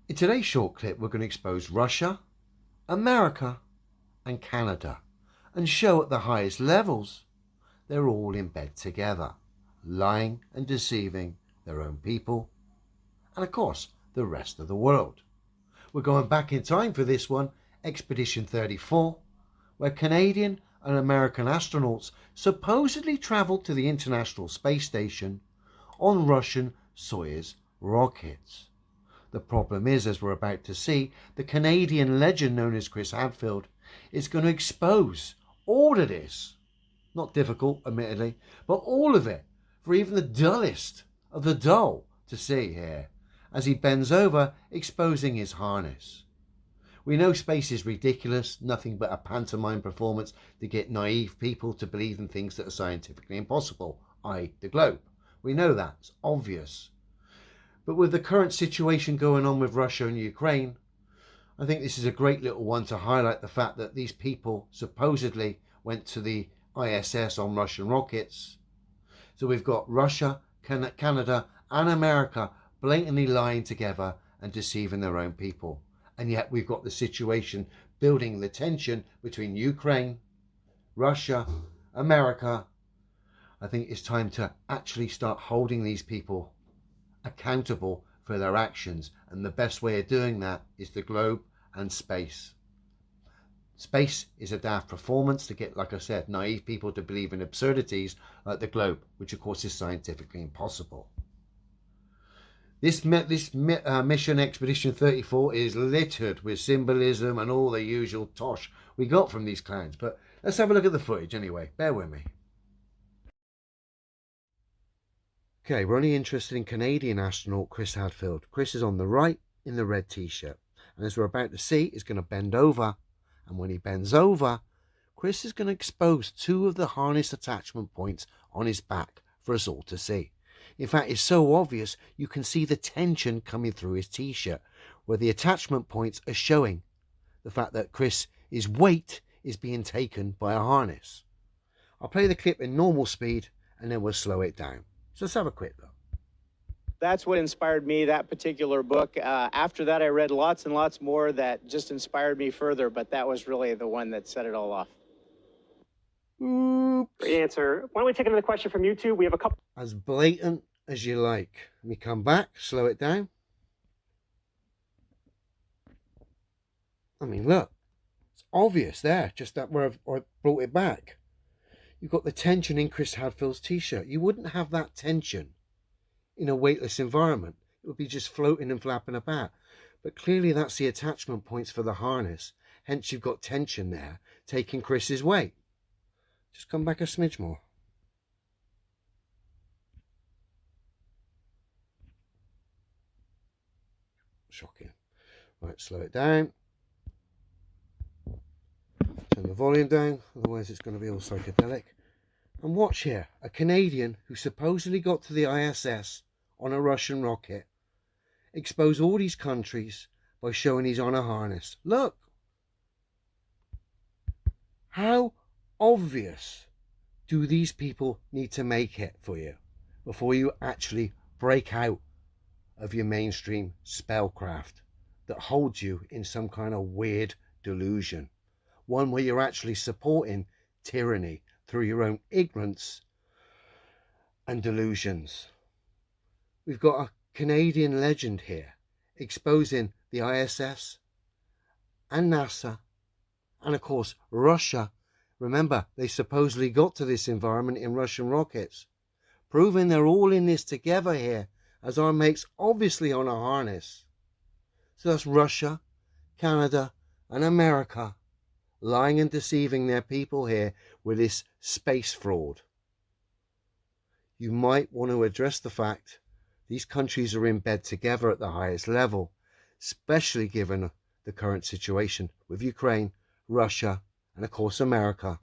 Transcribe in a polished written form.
In today's short clip, we're going to expose Russia, America, and Canada and show at the highest levels they're all in bed together, lying and deceiving their own people and, of course, the rest of the world. We're going back in time for this one, Expedition 34, where Canadian and American astronauts supposedly travelled to the International Space Station on Russian Soyuz rockets. The problem is, as we're about to see, the Canadian legend known as Chris Hadfield is going to expose all of this. Not difficult, admittedly, but all of it for even the dullest of the dull to see here, as he bends over, exposing his harness. We know space is ridiculous, nothing but a pantomime performance to get naive people to believe in things that are scientifically impossible, i.e., the globe. We know that, it's obvious. But with the current situation going on with Russia and Ukraine, I think this is a great little one to highlight the fact that these people supposedly went to the ISS on Russian rockets. So we've got Russia, Canada, and America blatantly lying together and deceiving their own people. And yet we've got the situation building the tension between Ukraine, Russia, America. I think it's time to actually start holding these people accountable for their actions, and the best way of doing that is the globe and space. Space is a daft performance to get, like I said, naive people to believe in absurdities like the globe, which of course is scientifically impossible. This mission Expedition 34 is littered with symbolism and all the usual tosh we got from these clowns, but let's have a look at the footage anyway. Bear with me. Okay, we're only interested in Canadian astronaut Chris Hadfield. Chris is on the right in the red t-shirt. And as we're about to see, he's going to bend over. And when he bends over, Chris is going to expose two of the harness attachment points on his back for us all to see. In fact, it's so obvious you can see the tension coming through his t-shirt, where the attachment points are showing the fact that Chris's weight is being taken by a harness. I'll play the clip in normal speed and then we'll slow it down. So let's have a quick look. That's what inspired me, that particular book. After that, I read lots and lots more that just inspired me further, but that was really the one that set it all off. Oops. Great answer. Why don't we take another question from YouTube? We have a couple. As blatant as you like. Let me come back, slow it down. I mean, look, it's obvious there, just that where I brought it back. You've got the tension in Chris Hadfield's t-shirt. You wouldn't have that tension in a weightless environment. It would be just floating and flapping about. But clearly that's the attachment points for the harness. Hence you've got tension there, taking Chris's weight. Just come back a smidge more. Shocking. Right, slow it down. Turn the volume down, otherwise it's going to be all psychedelic. And watch here, a Canadian who supposedly got to the ISS on a Russian rocket expose all these countries by showing he's on a harness. Look! How obvious do these people need to make it for you before you actually break out of your mainstream spellcraft that holds you in some kind of weird delusion? One where you're actually supporting tyranny through your own ignorance and delusions. We've got a Canadian legend here exposing the ISS and NASA and of course Russia. Remember, they supposedly got to this environment in Russian rockets, proving they're all in this together here, as our mate's obviously on a harness. So that's Russia, Canada and America lying and deceiving their people here with this space fraud. You might want to address the fact these countries are in bed together at the highest level, especially given the current situation with Ukraine, Russia, and of course America.